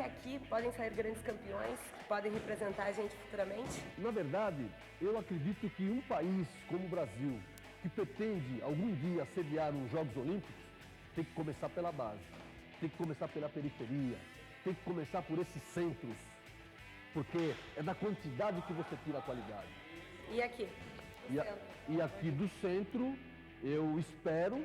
que aqui podem sair grandes campeões, que podem representar a gente futuramente? Na verdade, eu acredito que um país como o Brasil, que pretende algum dia sediar os Jogos Olímpicos, tem que começar pela base, tem que começar pela periferia, tem que começar por esses centros, porque é da quantidade que você tira a qualidade. E aqui? E aqui do centro, eu espero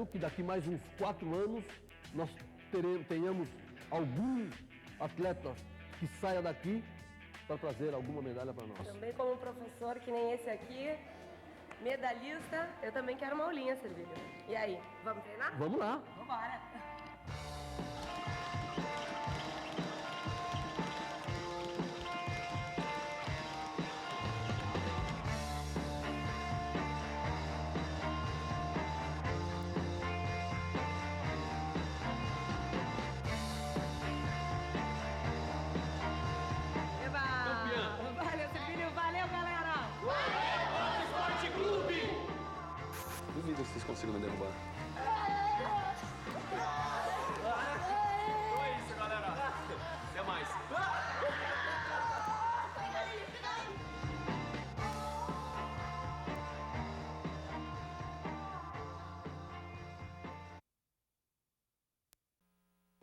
que daqui mais uns 4 anos nós tenhamos algum atleta que saia daqui para trazer alguma medalha para nós. Também como um professor que nem esse aqui, medalhista, eu também quero uma aulinha, Servilho. E aí, vamos treinar? Vamos lá. Vambora! Duvido que vocês consigam me derrubar. Então é isso, galera. Até mais.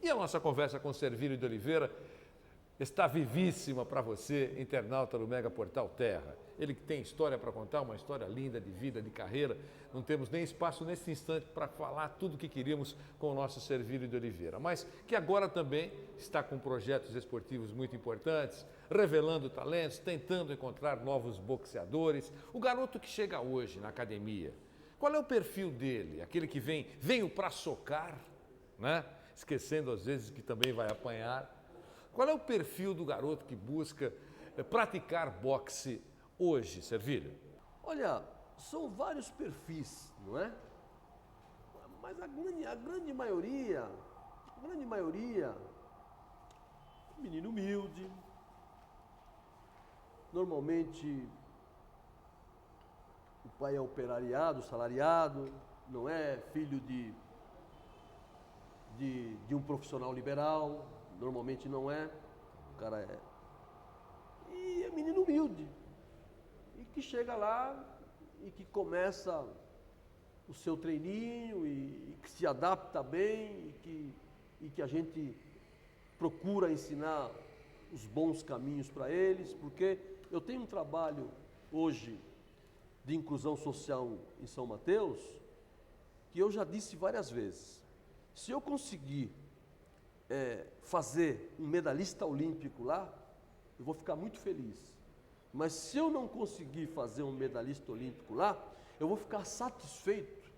E a nossa conversa com Servilho de Oliveira está vivíssima para você, internauta do Mega Portal Terra. Ele que tem história para contar, uma história linda de vida, de carreira. Não temos nem espaço nesse instante para falar tudo o que queríamos com o nosso Servilho de Oliveira, mas que agora também está com projetos esportivos muito importantes, revelando talentos, tentando encontrar novos boxeadores. O garoto que chega hoje na academia, qual é o perfil dele? Aquele que venho para socar, né? Esquecendo às vezes que também vai apanhar. Qual é o perfil do garoto que busca praticar boxe hoje, Servilho? Olha, são vários perfis, não é? Mas a grande maioria, menino humilde, normalmente o pai é operariado, salariado, não é filho de um profissional liberal, normalmente não é, o cara é. E é menino humilde, e que chega lá e que começa o seu treininho e que se adapta bem e que a gente procura ensinar os bons caminhos para eles, porque eu tenho um trabalho hoje de inclusão social em São Mateus, que eu já disse várias vezes. Se eu conseguir fazer um medalhista olímpico lá, eu vou ficar muito feliz. Mas se eu não conseguir fazer um medalhista olímpico lá, eu vou ficar satisfeito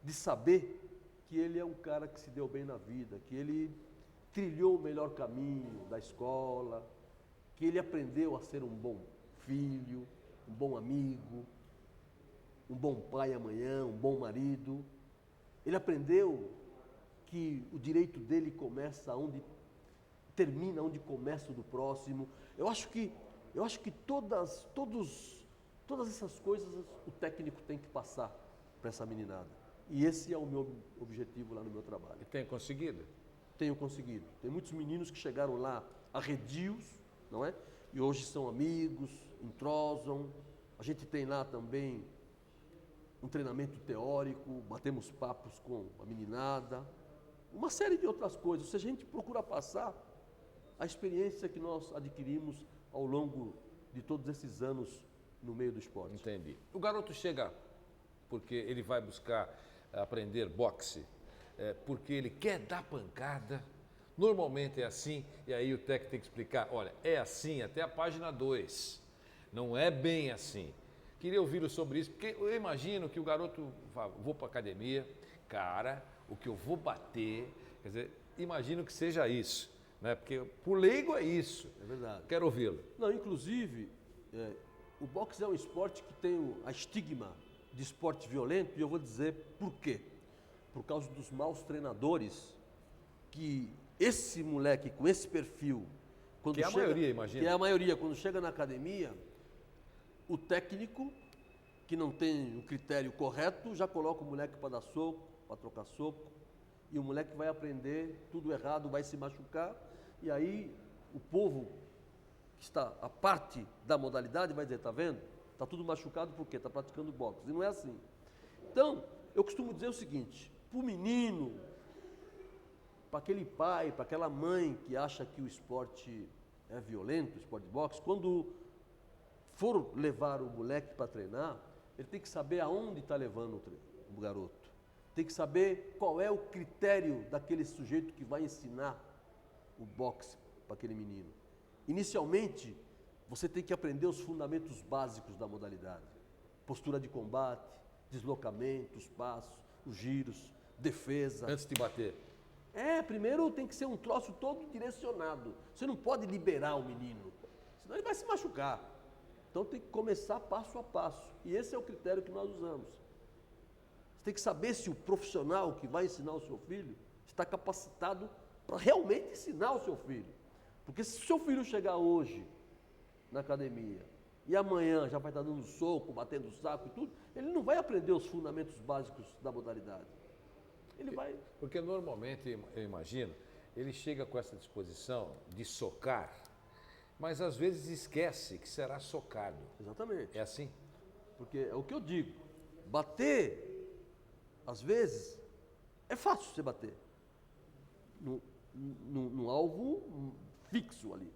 de saber que ele é um cara que se deu bem na vida, que ele trilhou o melhor caminho da escola, que ele aprendeu a ser um bom filho, um bom amigo, um bom pai amanhã, um bom marido. Ele aprendeu que o direito dele começa onde termina, onde começa o do próximo. Eu acho que todas essas coisas o técnico tem que passar para essa meninada. E esse é o meu objetivo lá no meu trabalho. E tem conseguido? Tenho conseguido. Tem muitos meninos que chegaram lá arredios, não é? E hoje são amigos, entrosam. A gente tem lá também um treinamento teórico, batemos papos com a meninada, uma série de outras coisas. Ou seja, a gente procura passar a experiência que nós adquirimos ao longo de todos esses anos no meio do esporte. Entendi. O garoto chega porque ele vai buscar aprender boxe, porque ele quer dar pancada. Normalmente é assim, e aí o técnico tem que explicar, olha, é assim até a página 2, não é bem assim. Queria ouvir sobre isso, porque eu imagino que o garoto vou para a academia, cara, o que eu vou bater, quer dizer, imagino que seja isso, né? Porque por leigo é isso. É verdade. Quero ouvi-lo. Não, inclusive, o boxe é um esporte que tem a estigma de esporte violento, e eu vou dizer por quê. Por causa dos maus treinadores, que esse moleque com esse perfil, quando que é a maioria, imagina. Que é a maioria, quando chega na academia, o técnico, que não tem o critério correto, já coloca o moleque para dar soco, para trocar soco, e o moleque vai aprender tudo errado, vai se machucar, E aí o povo que está a parte da modalidade vai dizer, tá vendo? Está tudo machucado porque está praticando boxe. E não é assim. Então, eu costumo dizer o seguinte, para o menino, para aquele pai, para aquela mãe que acha que o esporte é violento, o esporte de boxe, quando for levar o moleque para treinar, ele tem que saber aonde está levando o garoto. Tem que saber qual é o critério daquele sujeito que vai ensinar o boxe para aquele menino. Inicialmente, você tem que aprender os fundamentos básicos da modalidade. Postura de combate, deslocamento, os passos, os giros, defesa. Antes de bater. Primeiro tem que ser um troço todo direcionado. Você não pode liberar o menino, senão ele vai se machucar. Então tem que começar passo a passo. E esse é o critério que nós usamos. Você tem que saber se o profissional que vai ensinar o seu filho está capacitado para realmente ensinar o seu filho. Porque se o seu filho chegar hoje na academia e amanhã já vai estar dando soco, batendo saco e tudo, ele não vai aprender os fundamentos básicos da modalidade. Ele vai... Porque normalmente, eu imagino, ele chega com essa disposição de socar, mas às vezes esquece que será socado. Exatamente. É assim? Porque é o que eu digo, bater, às vezes, é fácil você bater no alvo fixo ali.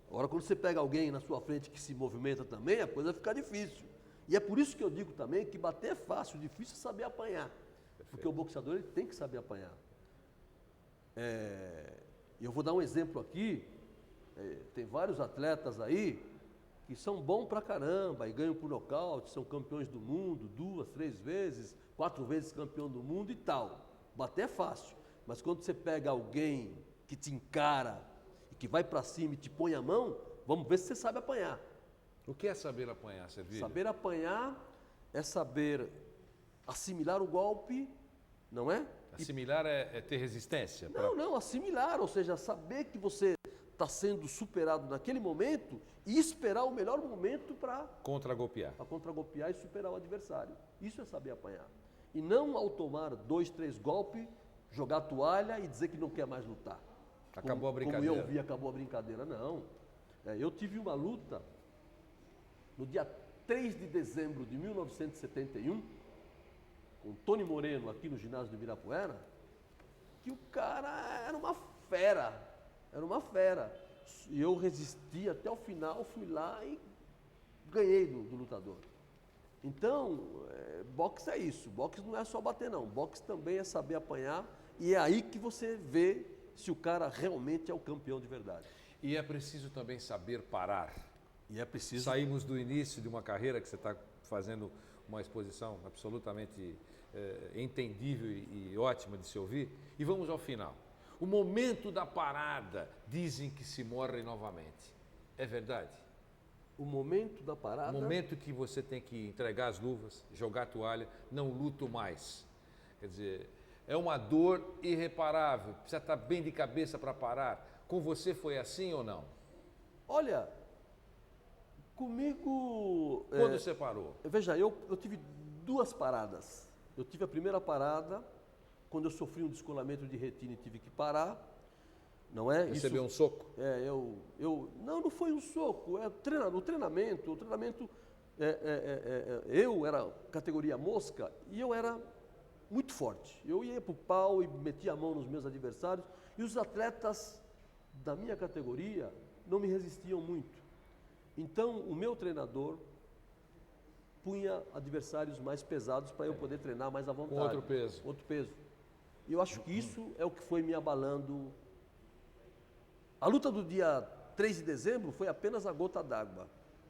Agora, quando você pega alguém na sua frente que se movimenta também, a coisa fica difícil. E é por isso que eu digo também que bater é fácil, difícil é saber apanhar. Porque o boxeador ele tem que saber apanhar. Eu vou dar um exemplo aqui, tem vários atletas aí que são bons pra caramba e ganham por nocaute, são campeões do mundo 2, 3 vezes, 4 vezes campeão do mundo e tal. Bater é fácil, mas quando você pega alguém que te encara e que vai pra cima e te põe a mão, vamos ver se você sabe apanhar. O que é saber apanhar, Servilho? Saber apanhar é saber assimilar o golpe, não é? Assimilar é ter resistência? Não, assimilar, ou seja, saber que você está sendo superado naquele momento e esperar o melhor momento para Contra-golpear. contragolpear e superar o adversário. Isso é saber apanhar. E não ao tomar 2, 3 golpes, jogar a toalha e dizer que não quer mais lutar. Acabou a brincadeira. Como eu vi, acabou a brincadeira. Não. Eu tive uma luta no dia 3 de dezembro de 1971, com o Tony Moreno, aqui no ginásio do Ibirapuera, que o cara era uma fera. E eu resisti até o final, fui lá e ganhei do lutador. Então, boxe é isso, boxe não é só bater não, boxe também é saber apanhar e é aí que você vê se o cara realmente é o campeão de verdade. E é preciso também saber parar. E é preciso... Saímos do início de uma carreira que você está fazendo uma exposição absolutamente entendível e ótima de se ouvir, e vamos ao final. O momento da parada, dizem que se morre novamente. É verdade? O momento da parada... O momento que você tem que entregar as luvas, jogar a toalha, não luto mais. Quer dizer, é uma dor irreparável, precisa estar bem de cabeça para parar. Com você foi assim ou não? Olha, comigo... Quando você parou? Veja, eu tive 2 paradas. Eu tive a primeira parada, quando eu sofri um descolamento de retina e tive que parar, não é? Recebeu um soco? Não foi um soco, o treinamento, eu era categoria mosca e eu era muito forte. Eu ia para o pau e metia a mão nos meus adversários e os atletas da minha categoria não me resistiam muito. Então, o meu treinador punha adversários mais pesados para eu poder treinar mais à vontade. Com outro peso. Outro peso. E eu acho que isso é o que foi me abalando. A luta do dia 3 de dezembro foi apenas a gota d'água,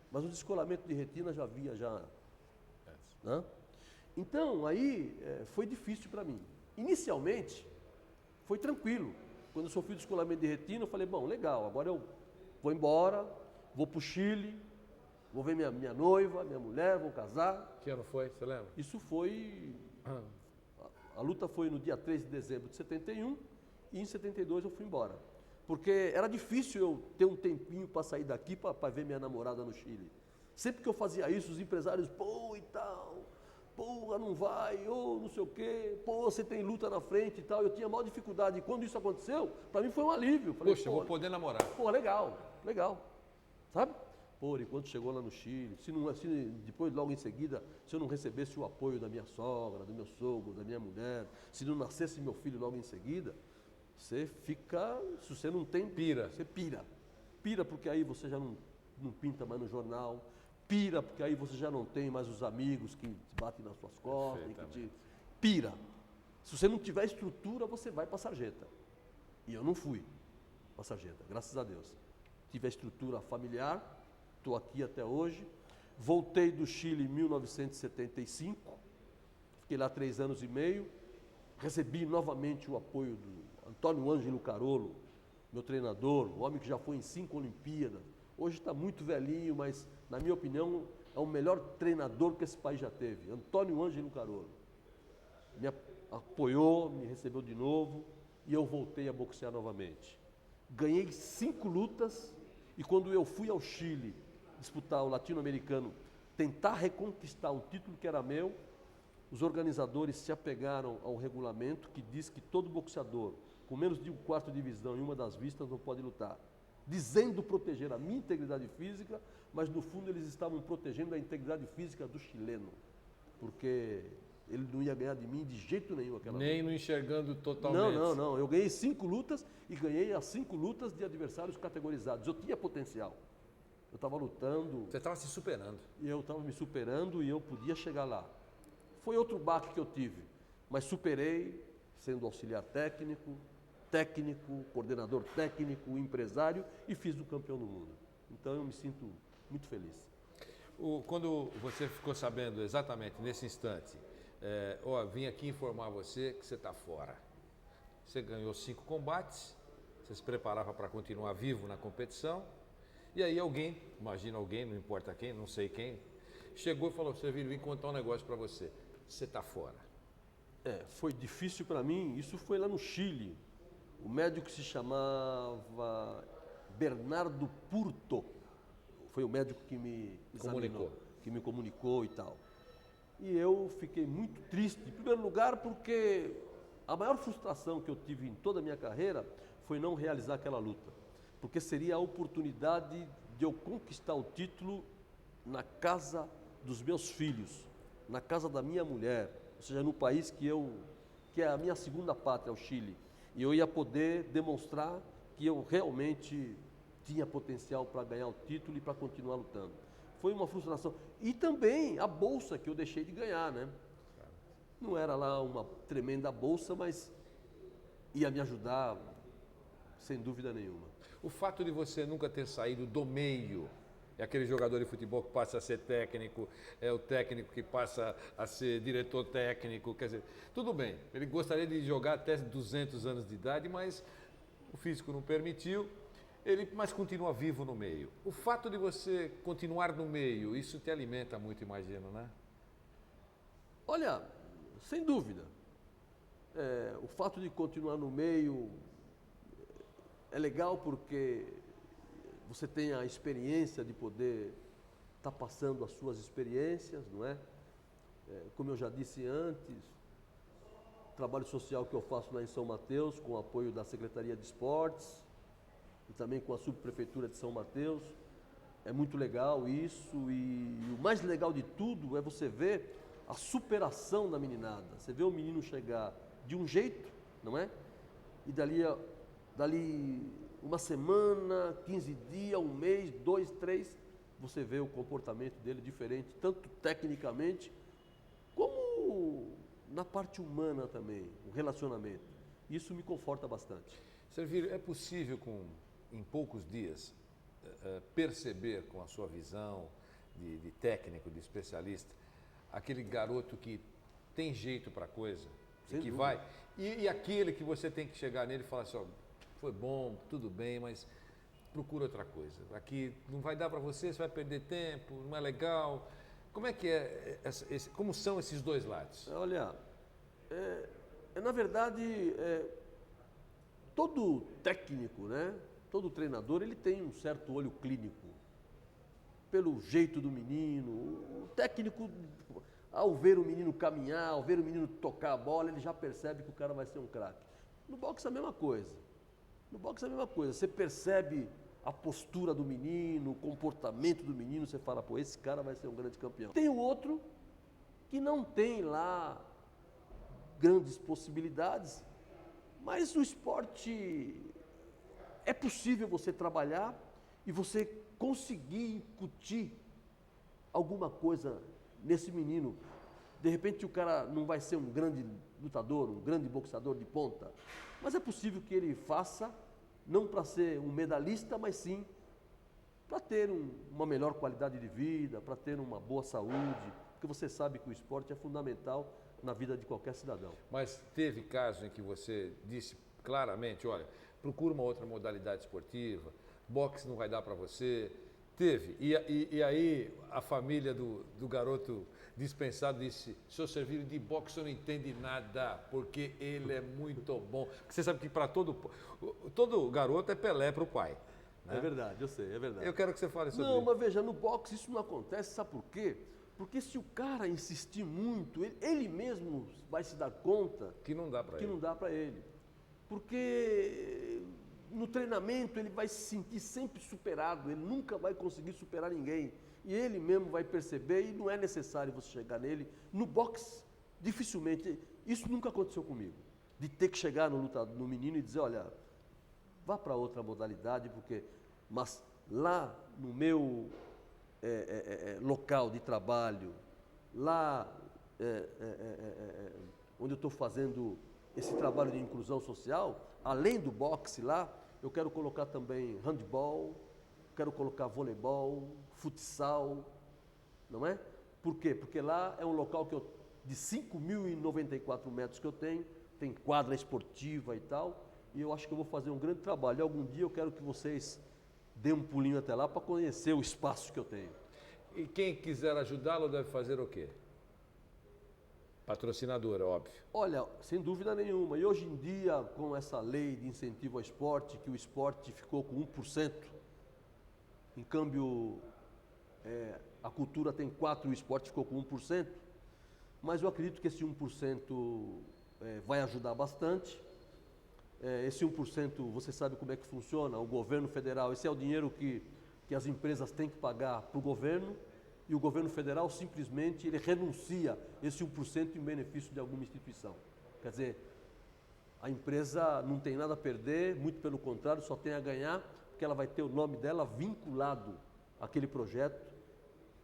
mas o descolamento de retina já havia já. Né? Então, aí foi difícil para mim. Inicialmente, foi tranquilo. Quando eu sofri o descolamento de retina, eu falei, bom, legal, agora eu vou embora, vou para o Chile, vou ver minha noiva, minha mulher, vou casar. Que ano foi, você lembra? Isso foi... A luta foi no dia 3 de dezembro de 71 e em 72 eu fui embora. Porque era difícil eu ter um tempinho para sair daqui para ver minha namorada no Chile. Sempre que eu fazia isso, os empresários, pô, e tal, porra, não vai, ou não sei o quê, pô, você tem luta na frente e tal. Eu tinha maior dificuldade. E quando isso aconteceu, para mim foi um alívio. Falei, Poxa, eu vou poder namorar. Pô, legal, legal. Sabe? Pô, e quando chegou lá no Chile, se depois, logo em seguida, se eu não recebesse o apoio da minha sogra, do meu sogro, da minha mulher, se não nascesse meu filho logo em seguida, você fica, se você não tem... Pira. Você pira. Pira porque aí você já não pinta mais no jornal. Pira porque aí você já não tem mais os amigos que batem nas suas costas. Pira. Se você não tiver estrutura, você vai para a sarjeta. E eu não fui para a sarjeta, graças a Deus. Tive a estrutura familiar, estou aqui até hoje. Voltei do Chile em 1975, fiquei lá 3 anos e meio. Recebi novamente o apoio do Antônio Ângelo Carolo, meu treinador, o homem que já foi em 5 Olimpíadas. Hoje está muito velhinho, mas, na minha opinião, é o melhor treinador que esse país já teve. Antônio Ângelo Carolo. Me apoiou, me recebeu de novo e eu voltei a boxear novamente. Ganhei 5 lutas e quando eu fui ao Chile disputar o latino-americano, tentar reconquistar um título que era meu, os organizadores se apegaram ao regulamento que diz que todo boxeador com menos de 4ª divisão em uma das vistas não pode lutar, dizendo proteger a minha integridade física, mas no fundo eles estavam protegendo a integridade física do chileno, porque ele não ia ganhar de mim de jeito nenhum aquela luta. Nem no enxergando totalmente. Não. Eu ganhei 5 lutas e ganhei as 5 lutas de adversários categorizados. Eu tinha potencial. Eu estava lutando. Você estava se superando. E eu estava me superando e eu podia chegar lá. Foi outro baque que eu tive, mas superei, sendo auxiliar técnico, coordenador técnico, empresário e fiz do campeão do mundo. Então eu me sinto muito feliz. Quando você ficou sabendo exatamente nesse instante, vim aqui informar você que você está fora. Você ganhou 5 combates, você se preparava para continuar vivo na competição, e aí alguém, imagina alguém, não importa quem, não sei quem, chegou e falou, Servilho, vim contar um negócio para você. Você está fora. Foi difícil para mim, isso foi lá no Chile. O médico se chamava Bernardo Purto, foi o médico que me examinou, que me comunicou e tal. E eu fiquei muito triste, em primeiro lugar porque a maior frustração que eu tive em toda a minha carreira foi não realizar aquela luta, porque seria a oportunidade de eu conquistar o título na casa dos meus filhos, na casa da minha mulher, ou seja, no país que é a minha segunda pátria, o Chile. E eu ia poder demonstrar que eu realmente tinha potencial para ganhar o título e para continuar lutando. Foi uma frustração. E também a bolsa que eu deixei de ganhar, né? Não era lá uma tremenda bolsa, mas ia me ajudar sem dúvida nenhuma. O fato de você nunca ter saído do meio, é aquele jogador de futebol que passa a ser técnico, é o técnico que passa a ser diretor técnico, quer dizer, tudo bem, ele gostaria de jogar até 200 anos de idade, mas o físico não permitiu, mas continua vivo no meio. O fato de você continuar no meio, isso te alimenta muito, imagino, né? Olha, sem dúvida, o fato de continuar no meio é legal porque você tem a experiência de poder estar passando as suas experiências, não é? Como eu já disse antes, o trabalho social que eu faço lá em São Mateus, com o apoio da Secretaria de Esportes e também com a Subprefeitura de São Mateus, é muito legal isso e o mais legal de tudo é você ver a superação da meninada. Você vê o menino chegar de um jeito, não é? E dali uma semana, 15 dias, um mês, 2, 3, você vê o comportamento dele diferente, tanto tecnicamente, como na parte humana também, o relacionamento. Isso me conforta bastante. Servilho, é possível em poucos dias perceber com a sua visão de técnico, de especialista, aquele garoto que tem jeito para coisa, e que vai, e aquele que você tem que chegar nele e falar assim, ó, foi bom, tudo bem, mas procura outra coisa. Aqui não vai dar para você vai perder tempo, não é legal. Como é que como são esses dois lados? Olha, na verdade, todo técnico, né, todo treinador, ele tem um certo olho clínico, pelo jeito do menino. O técnico, ao ver o menino caminhar, ao ver o menino tocar a bola, ele já percebe que o cara vai ser um craque. No boxe é a mesma coisa. No boxe é a mesma coisa. Você percebe a postura do menino, o comportamento do menino, você fala, pô, esse cara vai ser um grande campeão. Tem o outro que não tem lá grandes possibilidades, mas no esporte é possível você trabalhar e você conseguir incutir alguma coisa nesse menino. De repente o cara não vai ser um grande lutador, um grande boxeador de ponta, mas é possível que ele faça, não para ser um medalhista, mas sim para ter uma melhor qualidade de vida, para ter uma boa saúde, porque você sabe que o esporte é fundamental na vida de qualquer cidadão. Mas teve casos em que você disse claramente, olha, procura uma outra modalidade esportiva, boxe não vai dar para você. Teve. E aí a família do garoto dispensado disse, seu Servílio, de boxe não entende nada, porque ele é muito bom. Porque você sabe que para todo garoto é Pelé para o pai. Né? É verdade, eu sei, é verdade. Eu quero que você fale sobre Não, isso. mas veja, no boxe isso não acontece, sabe por quê? Porque se o cara insistir muito, ele mesmo vai se dar conta Que não dá para que ele. não dá para ele. Porque no treinamento ele vai se sentir sempre superado, ele nunca vai conseguir superar ninguém. E ele mesmo vai perceber e não é necessário você chegar nele. No boxe, dificilmente, isso nunca aconteceu comigo. De ter que chegar no menino e dizer, olha, vá para outra modalidade, mas lá no meu local de trabalho, lá onde eu estou fazendo esse trabalho de inclusão social, além do boxe lá, eu quero colocar também handball, quero colocar voleibol, futsal, não é? Por quê? Porque lá é um local de 5.094 metros que eu tenho, tem quadra esportiva e tal, e eu acho que eu vou fazer um grande trabalho. E algum dia eu quero que vocês dêem um pulinho até lá para conhecer o espaço que eu tenho. E quem quiser ajudá-lo deve fazer o quê? Patrocinador, óbvio. Olha, sem dúvida nenhuma, e hoje em dia, com essa lei de incentivo ao esporte, que o esporte ficou com 1%, em câmbio, a cultura tem 4% e o esporte ficou com 1%, mas eu acredito que esse 1% vai ajudar bastante. Esse 1%, você sabe como é que funciona, o governo federal, esse é o dinheiro que as empresas têm que pagar para o governo, e o governo federal simplesmente ele renuncia esse 1% em benefício de alguma instituição. Quer dizer, a empresa não tem nada a perder, muito pelo contrário, só tem a ganhar, porque ela vai ter o nome dela vinculado àquele projeto,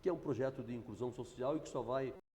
que é um projeto de inclusão social e que só vai